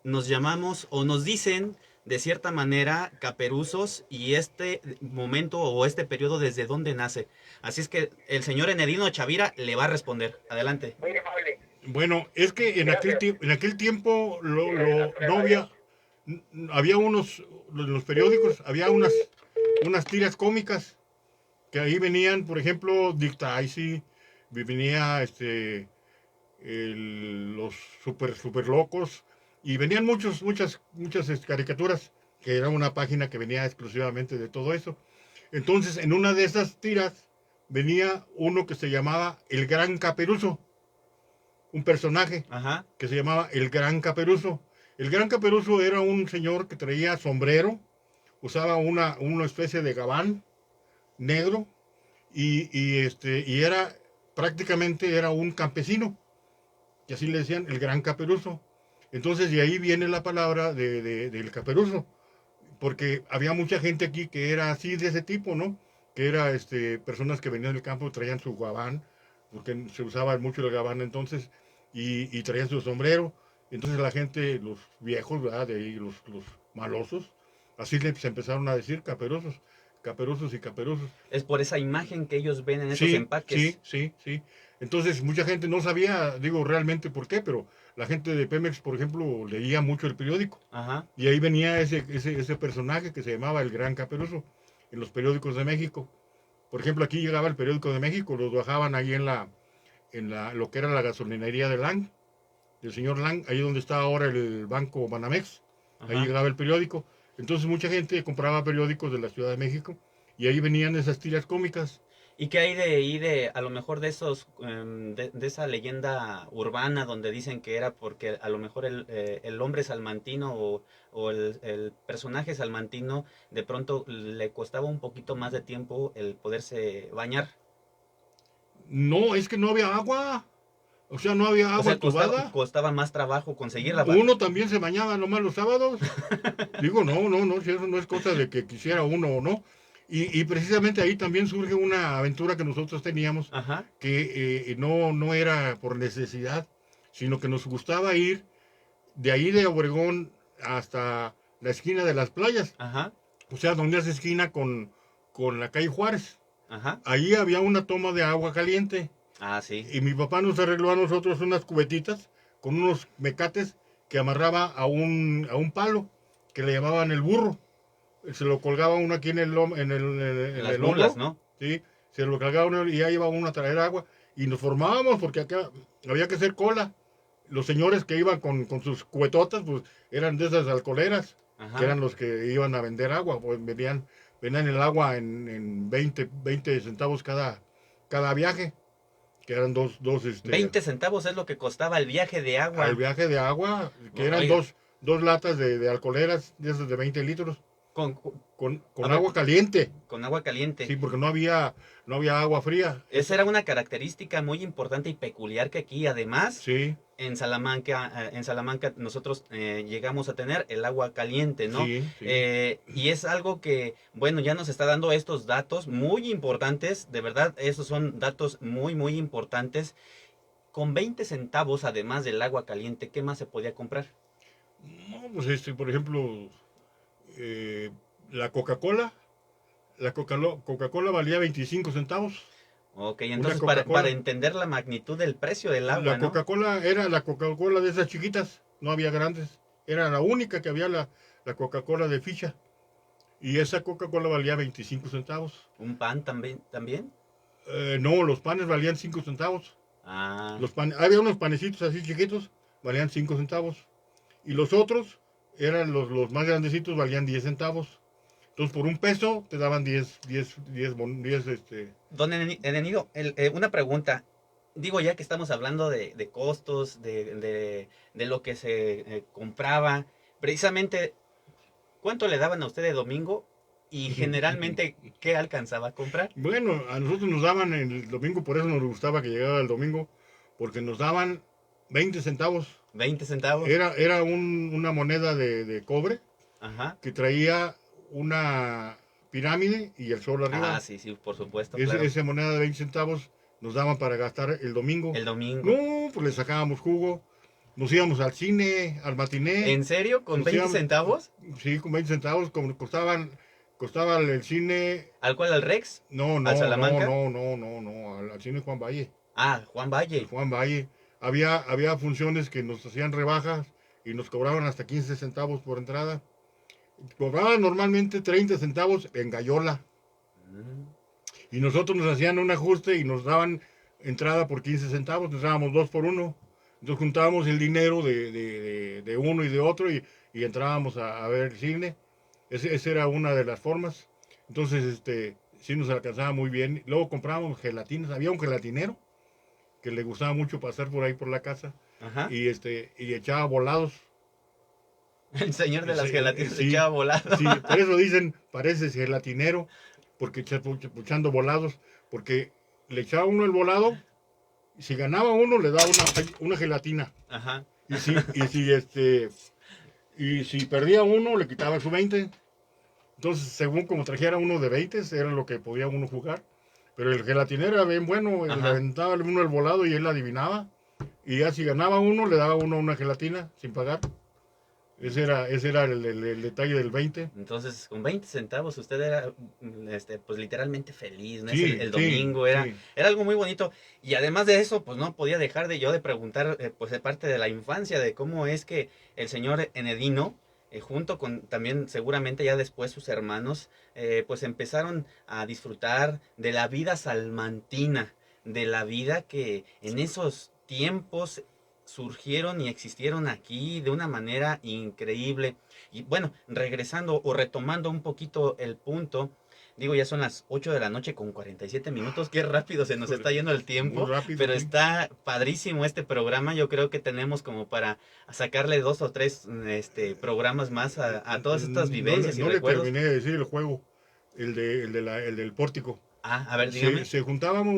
nos llamamos o nos dicen de cierta manera caperuzos y este momento o este periodo desde dónde nace? Así es que el señor Enedino Chavira le va a responder. Adelante. Muy amable. bueno, es que Gracias. en aquel tiempo no Adiós. había en los periódicos, había unas tiras cómicas que ahí venían, por ejemplo, Dick Tracy, venía los super locos, y venían muchas caricaturas, que era una página que venía exclusivamente de todo eso. Entonces, en una de esas tiras venía uno que se llamaba El Gran Caperuso, un personaje Ajá. que se llamaba El Gran Caperuso. El Gran Caperuso era un señor que traía sombrero, usaba una especie de gabán negro, y era prácticamente era un campesino, y así le decían el Gran Caperuso. Entonces de ahí viene la palabra del caperuso, porque había mucha gente aquí que era así de ese tipo, ¿no? Que era personas que venían del campo, traían su gabán, porque se usaba mucho el gabán entonces, y traían su sombrero. Entonces la gente, los viejos, ¿verdad? De ahí, los malosos, así se empezaron a decir caperusos, caperusos y caperusos. Es por esa imagen que ellos ven en esos Sí, empaques. sí. Entonces mucha gente no sabía, digo, realmente por qué, pero la gente de Pemex, por ejemplo, leía mucho el periódico. Ajá. Y ahí venía ese personaje que se llamaba el Gran Caperuso en los periódicos de México. Por ejemplo, aquí llegaba el periódico de México, los bajaban ahí lo que era la gasolinería de Lang, del señor Lang, ahí donde está ahora el Banco Banamex. Ahí Ajá. llegaba el periódico. Entonces mucha gente compraba periódicos de la Ciudad de México y ahí venían esas tiras cómicas. ¿Y qué hay de ahí de, a lo mejor de esos, de esa leyenda urbana donde dicen que era porque a lo mejor el hombre salmantino o el personaje salmantino de pronto le costaba un poquito más de tiempo el poderse bañar? No, es que no había agua. O sea, no había O agua sea, tubada. costaba más trabajo conseguirla. Uno también se bañaba nomás los sábados. Digo, no, si eso no es cosa de que quisiera uno o no. Y precisamente ahí también surge una aventura que nosotros teníamos, Ajá, que no era por necesidad, sino que nos gustaba ir de ahí de Obregón hasta la esquina de las playas, ajá, o sea, donde hace esquina con la calle Juárez. ajá. Ahí había una toma de agua caliente. Ah, sí. Y mi papá nos arregló a nosotros unas cubetitas con unos mecates que amarraba a un palo que le llamaban el burro. Se lo colgaba uno aquí En en las el hombro, mulas, ¿no? ¿sí? Se lo colgaba uno y ya iba uno a traer agua. Y nos formábamos porque acá había que hacer cola. Los señores que iban con sus cubetotas, pues eran de esas alcoholeras, que Ajá. eran los que iban a vender agua. Pues venían el agua en 20 centavos cada viaje, que eran 20 centavos es lo que costaba el viaje de al agua. viaje de agua, que eran Oiga, dos latas de alcoholeras, de esas de 20 litros, con, a con ver, agua caliente. con agua caliente. Sí, porque no había agua fría. Esa era una característica muy importante y peculiar que aquí, además, Sí, en Salamanca nosotros llegamos a tener el agua caliente, ¿no? sí. Y es algo que, bueno, ya nos está dando estos datos muy importantes, de verdad, esos son datos muy importantes. Con 20 centavos, además del agua caliente, ¿qué más se podía comprar? No, pues por ejemplo, eh, la Coca-Cola, la Coca-Cola valía 25 centavos. Ok, Una entonces para Coca-Cola. entender la magnitud del precio del agua, La ¿no? Coca-Cola era la Coca-Cola de esas chiquitas, no había grandes. Era la única que había la Coca-Cola de ficha. Y esa Coca-Cola valía 25 centavos. ¿Un pan también? No, los panes valían 5 centavos. Ah, Había unos panecitos así chiquitos, valían 5 centavos. Y los otros eran los más grandecitos, valían 10 centavos. Entonces, por un peso te daban 10, Don Enenido, una pregunta. Digo, ya que estamos hablando de costos, de lo que se compraba, precisamente, ¿cuánto le daban a usted de domingo? Y generalmente, ¿qué alcanzaba a comprar? Bueno, a nosotros nos daban el domingo, por eso nos gustaba que llegara el domingo, porque nos daban 20 centavos. 20 centavos. Era una moneda de cobre Ajá. que traía una pirámide y el sol Ah, arriba. sí, sí, por supuesto, claro. Esa moneda de 20 centavos nos daban para gastar el domingo. El domingo. No, pues le sacábamos jugo. Nos íbamos al cine, al matiné. ¿En serio? ¿Con Nos 20 íbamos, centavos? sí, con 20 centavos, como costaba el cine. ¿Al cual al Rex? No, ¿Al no, no, Salamanca? no, no, no, no, al cine Juan Valle. Ah, Juan El Valle. Juan Valle. Había funciones que nos hacían rebajas y nos cobraban hasta 15 centavos por entrada. Cobraban normalmente 30 centavos en gallola. Mm. Y nosotros nos hacían un ajuste y nos daban entrada por 15 centavos, nos dábamos 2 por 1. Entonces juntábamos el dinero de uno y de otro y entrábamos a ver el cine. Esa era una de las formas. Entonces, sí nos alcanzaba muy bien. Luego comprábamos gelatinas. Había un gelatinero que le gustaba mucho pasar por ahí por la casa Ajá. y echaba volados. El señor de las Sí, gelatinas se sí, echaba volado. sí, por eso dicen, pareces gelatinero, porque echando volados, porque le echaba uno el volado, y si ganaba uno le daba una gelatina, Ajá. y si perdía uno le quitaba su 20. Entonces, según como trajera uno de 20, era lo que podía uno jugar. Pero el gelatinero era bien bueno, le Ajá. aventaba uno el volado y él adivinaba. Y ya si ganaba uno, le daba uno una gelatina sin pagar. Ese era el detalle del 20. Entonces, con 20 centavos usted era, pues literalmente feliz, ¿no? Sí, El sí, domingo era, sí. era algo muy bonito. Y además de eso, pues no podía dejar de yo de preguntar, pues de parte de la infancia, de cómo es que el señor Enedino, junto con también seguramente ya después sus hermanos, pues empezaron a disfrutar de la vida salmantina, de la vida que en esos tiempos surgieron y existieron aquí de una manera increíble. Y bueno, regresando o retomando un poquito el punto, digo, ya son las 8 de la noche con 47 minutos, qué rápido se nos está yendo el Muy tiempo, rápido, pero sí. está padrísimo este programa, yo creo que tenemos como para sacarle 2 o 3 programas más a todas estas vivencias y No le recuerdos. terminé de decir el juego, el del pórtico. Ah, a ver, Se, dígame. se juntábamos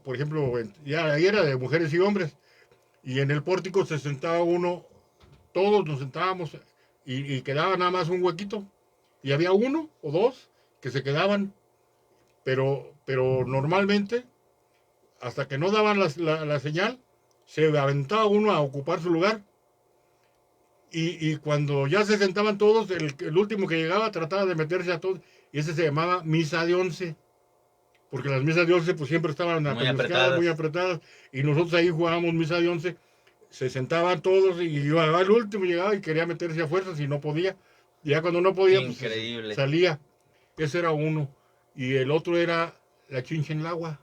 por ejemplo, ya ahí era de mujeres y hombres, y en el pórtico se sentaba uno, todos nos sentábamos y quedaba nada más un huequito, y había uno o dos que se quedaban, pero normalmente, hasta que no daban la señal, se aventaba uno a ocupar su lugar. Y cuando ya se sentaban todos, el último que llegaba trataba de meterse a todos. Y ese se llamaba misa de 11. Porque las misas de 11 pues siempre estaban Muy apeñuscadas, muy apretadas. apretadas. Y nosotros ahí jugábamos misa de 11. Se sentaban todos y yo el último llegaba y quería meterse a fuerzas y no podía. Y ya cuando no podía, pues Increíble. salía. Ese era uno. Y el otro era la chincha en el agua.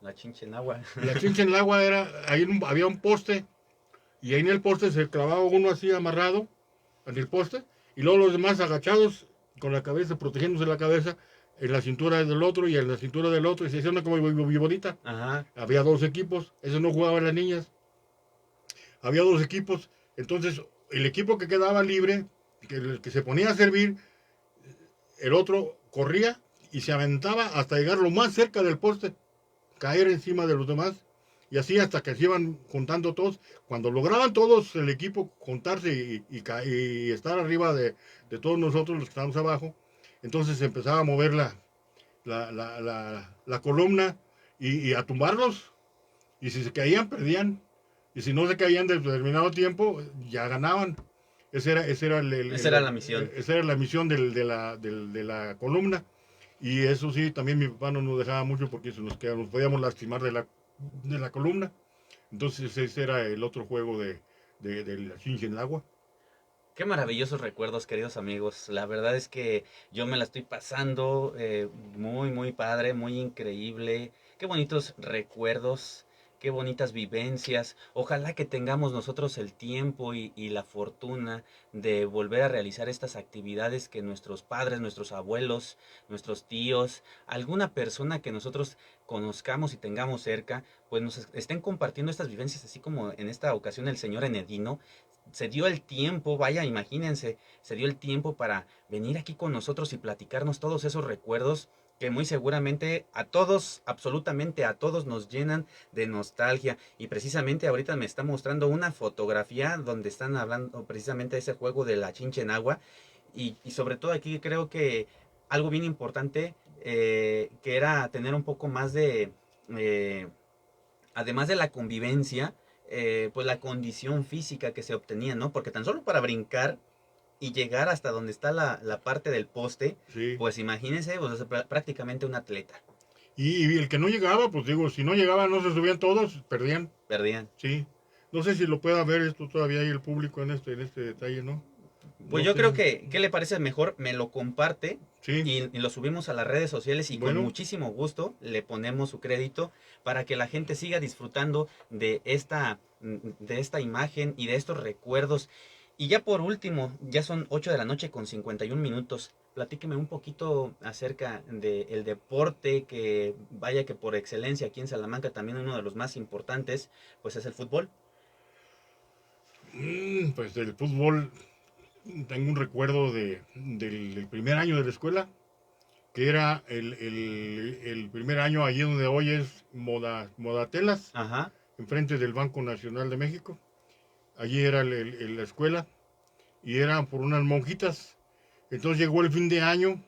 La Chinchenagua. La chincha en el agua era, había un poste. Y ahí en el poste se clavaba uno así amarrado en el poste, y luego los demás agachados, con la cabeza, protegiéndose la cabeza, en la cintura del otro y en la cintura del otro, y se hacía una como bonita. Ajá. Había dos equipos, eso no jugaban las niñas. Había dos equipos, entonces el equipo que quedaba libre, el que se ponía a servir, el otro corría y se aventaba hasta llegar lo más cerca del poste, caer encima de los demás. Y así hasta que se iban juntando todos. Cuando lograban todos el equipo juntarse y estar arriba de todos nosotros los que estábamos abajo, entonces se empezaba a mover la columna y a tumbarlos. Y si se caían, perdían. Y si no se caían de determinado tiempo, ya ganaban. Esa era la misión. esa era la misión de la columna. Y eso sí, también mi papá no nos dejaba mucho porque nos podíamos lastimar de la columna. Entonces ese era el otro juego de la chincha en el agua. Qué maravillosos recuerdos, queridos amigos. La verdad es que yo me la estoy pasando muy, muy padre, muy increíble. Qué bonitos recuerdos. qué bonitas vivencias. Ojalá que tengamos nosotros el tiempo y la fortuna de volver a realizar estas actividades que nuestros padres, nuestros abuelos, nuestros tíos, alguna persona que nosotros conozcamos y tengamos cerca, pues nos estén compartiendo estas vivencias, así como en esta ocasión el señor Enedino se dio el tiempo, vaya, imagínense, se dio el tiempo para venir aquí con nosotros y platicarnos todos esos recuerdos que muy seguramente a todos, absolutamente a todos nos llenan de nostalgia. Y precisamente ahorita me está mostrando una fotografía donde están hablando precisamente de ese juego de la chinche en agua. Y sobre todo aquí creo que algo bien importante, que era tener un poco más de, eh, además de la convivencia, pues la condición física que se obtenía, ¿no? Porque tan solo para brincar y llegar hasta donde está la parte del poste, Sí. pues imagínense, pues, es prácticamente un atleta. Y el que no llegaba, pues digo, si no llegaba, no se subían todos, perdían. Perdían. Sí. No sé si lo pueda ver esto todavía ahí el público en este detalle, ¿no? Pues No yo sé. creo que, ¿qué le parece mejor? Me lo comparte Sí. y lo subimos a las redes sociales y con Bueno, muchísimo gusto le ponemos su crédito para que la gente siga disfrutando de esta imagen y de estos recuerdos. Y ya por último, ya son 8 de la noche con 51 minutos. Platíqueme un poquito acerca del deporte que vaya que por excelencia aquí en Salamanca también uno de los más importantes, pues es el fútbol. pues del fútbol tengo un recuerdo del primer año de la escuela, que era el primer año allí donde hoy es Modatelas, Ajá. enfrente del Banco Nacional de México. Allí era la escuela y era por unas monjitas. Entonces llegó el fin de año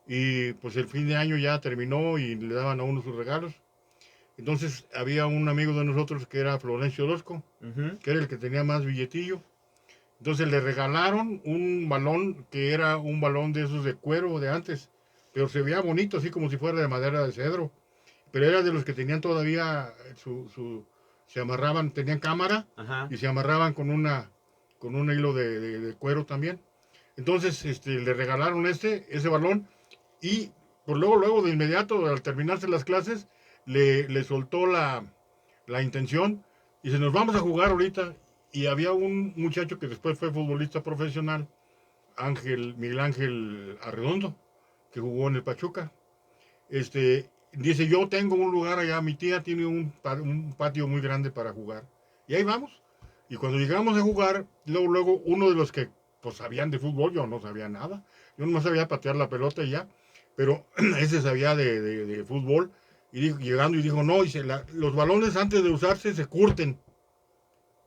y pues el fin de año ya terminó y le daban a uno sus regalos. Entonces había un amigo de nosotros que era Florencio Orozco, Ujú. que era el que tenía más billetillo. Entonces le regalaron un balón que era un balón de esos de cuero de antes, pero se veía bonito, así como si fuera de madera de cedro. Pero era de los que tenían todavía se amarraban, tenían cámara Ajá. y se amarraban con un hilo de cuero también. Entonces le regalaron ese balón y por luego de inmediato, al terminarse las clases, le soltó la intención y dice, nos vamos a jugar ahorita. Y había un muchacho que después fue futbolista profesional, Miguel Ángel Arredondo, que jugó en el Pachuca. Dice, yo tengo un lugar allá, mi tía tiene un patio muy grande para jugar. Y ahí vamos. Y cuando llegamos a jugar, luego uno de los que pues sabían de fútbol, yo no sabía nada. Yo no sabía patear la pelota y ya. Pero ese sabía de fútbol. Y llegando y dijo, no, dice, los balones antes de usarse se curten.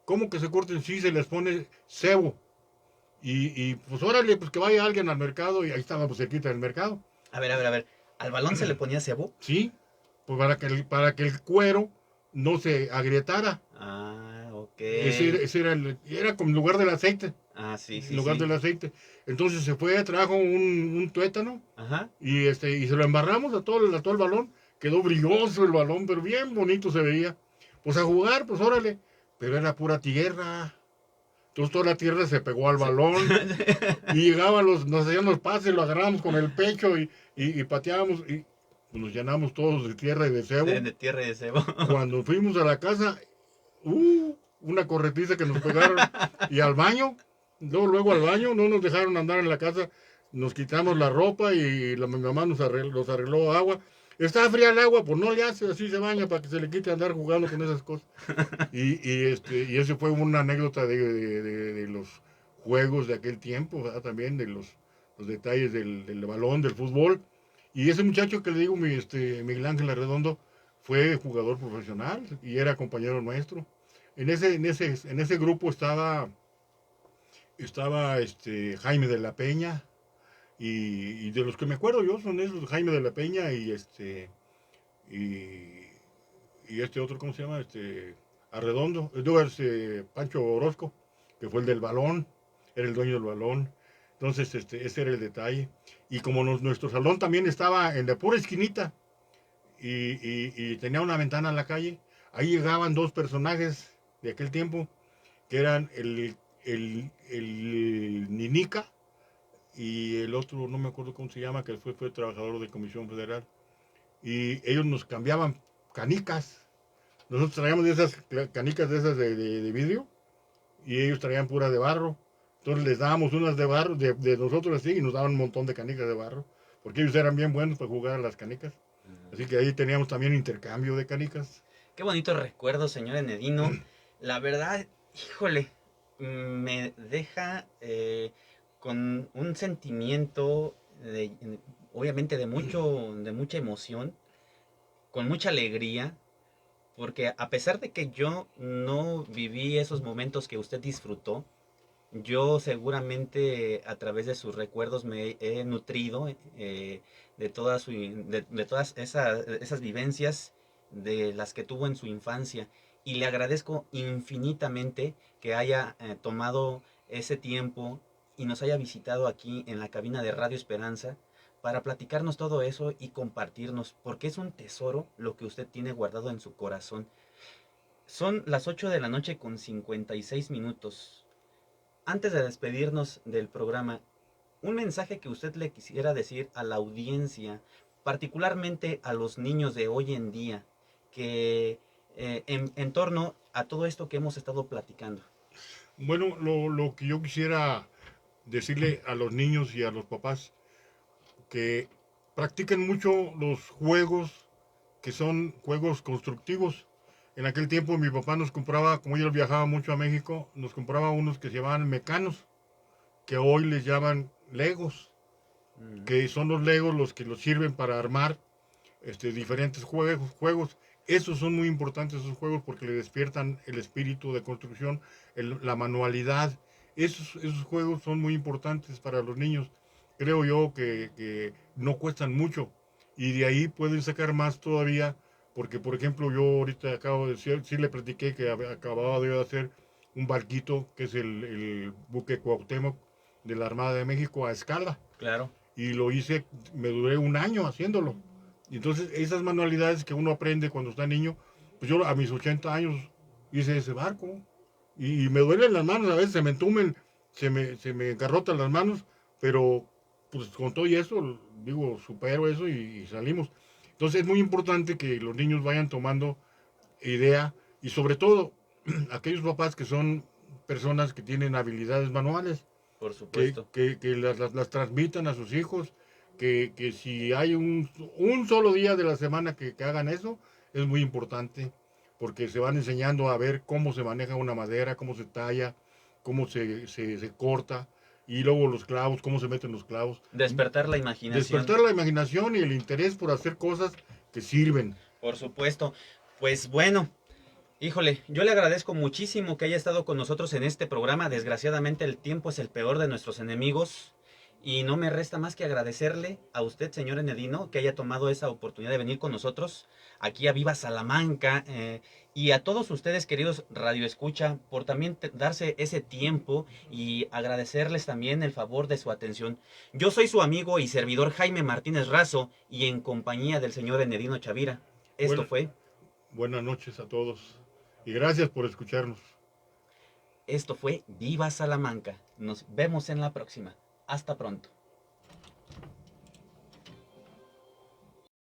¿Cómo que se curten? Sí, se les pone cebo. Pues órale, pues que vaya alguien al mercado y ahí estaba pues cerquita del mercado. A ver, a ver, a ver. ¿Al balón se le ponía cebo? Sí, pues para que el cuero no se agrietara. Ah, ok. Ese era como en lugar del aceite. Ah, sí, En sí, lugar sí. del aceite. Entonces se fue, trajo un tuétano Ajá. y se lo embarramos a todo el balón. Quedó brilloso el balón, pero bien bonito se veía. Pues a jugar, pues órale. Pero era pura tierra. Entonces toda la tierra se pegó al Se- balón. Y nos hacían los pases, lo agarrábamos con el pecho y pateábamos y pues, nos llenamos todos de tierra y de cebo. de tierra y de cebo. Cuando fuimos a la casa, una corretiza que nos pegaron y al baño, luego al baño, no nos dejaron andar en la casa, nos quitamos la ropa y mi mamá nos arregló agua. Está fría el agua, pues no le hace, así se baña para que se le quite andar jugando con esas cosas. Y ese fue una anécdota de los juegos de aquel tiempo, ¿verdad? También de los detalles del balón, del fútbol. Y ese muchacho que le digo, Miguel Ángel Arredondo, fue jugador profesional y era compañero nuestro. En ese grupo estaba Jaime de la Peña, y de los que me acuerdo yo son esos, Jaime de la Peña y, y este otro, ¿cómo se llama? Arredondo, Pancho Orozco, que fue el del balón, era el dueño del balón. Entonces, ese era el detalle. Y como nuestro salón también estaba en la pura esquinita y tenía una ventana en la calle, ahí llegaban dos personajes de aquel tiempo, que eran el Ninica y el otro, no me acuerdo cómo se llama, que fue trabajador de Comisión Federal. Y ellos nos cambiaban canicas, Nosotros traíamos de esas canicas de esas de vidrio y ellos traían pura de barro. Entonces les dábamos unas de barro, de nosotros así, y nos daban un montón de canicas de barro, porque ellos eran bien buenos para jugar a las canicas. Así que ahí teníamos también intercambio de canicas. Qué bonitos recuerdos, señor Enedino. La verdad, híjole, me deja con un sentimiento obviamente de mucha emoción, con mucha alegría, porque a pesar de que yo no viví esos momentos que usted disfrutó, yo seguramente a través de sus recuerdos me he nutrido de todas esas vivencias de las que tuvo en su infancia. Y le agradezco infinitamente que haya tomado ese tiempo y nos haya visitado aquí en la cabina de Radio Esperanza para platicarnos todo eso y compartirnos, porque es un tesoro lo que usted tiene guardado en su corazón. Son las 8 de la noche con 56 minutos. Antes de despedirnos del programa, un mensaje que usted le quisiera decir a la audiencia, particularmente a los niños de hoy en día, que en torno a todo esto que hemos estado platicando. Bueno, lo que yo quisiera decirle a los niños y a los papás, que practiquen mucho los juegos que son juegos constructivos. En aquel tiempo mi papá nos compraba, como ellos viajaban mucho a México, nos compraba unos que se llamaban mecanos, que hoy les llaman legos, que son los legos los que los sirven para armar diferentes juegos. Esos son muy importantes, esos juegos, porque le despiertan el espíritu de construcción, la manualidad. Esos juegos son muy importantes para los niños. Creo yo que no cuestan mucho y de ahí pueden sacar más todavía, porque por ejemplo yo ahorita acabo de decir, sí le platiqué que acababa de hacer un barquito que es el buque Cuauhtémoc de la Armada de México a escala, Claro. y lo hice, me duré un año haciéndolo. Y entonces esas manualidades que uno aprende cuando está niño, pues yo a mis 80 años hice ese barco y me duelen las manos, a veces se me entumen, se me engarrotan las manos, pero pues con todo y eso, digo, supero eso y salimos. Entonces es muy importante que los niños vayan tomando idea y sobre todo aquellos papás que son personas que tienen habilidades manuales, Por supuesto. que las transmitan a sus hijos, que si hay un solo día de la semana que hagan eso, es muy importante, porque se van enseñando a ver cómo se maneja una madera, cómo se talla, cómo se corta, y luego los clavos, cómo se meten los clavos. Despertar la imaginación. Despertar la imaginación y el interés por hacer cosas que sirven. Por supuesto. Pues bueno, híjole, yo le agradezco muchísimo que haya estado con nosotros en este programa. Desgraciadamente el tiempo es el peor de nuestros enemigos. Y no me resta más que agradecerle a usted, señor Enedino, que haya tomado esa oportunidad de venir con nosotros aquí a Viva Salamanca. Y a todos ustedes, queridos Radio Escucha, por también darse ese tiempo y agradecerles también el favor de su atención. Yo soy su amigo y servidor Jaime Martínez Razo y en compañía del señor Enedino Chavira. Esto fue... Buenas noches a todos y gracias por escucharnos. Esto fue Viva Salamanca. Nos vemos en la próxima. Hasta pronto.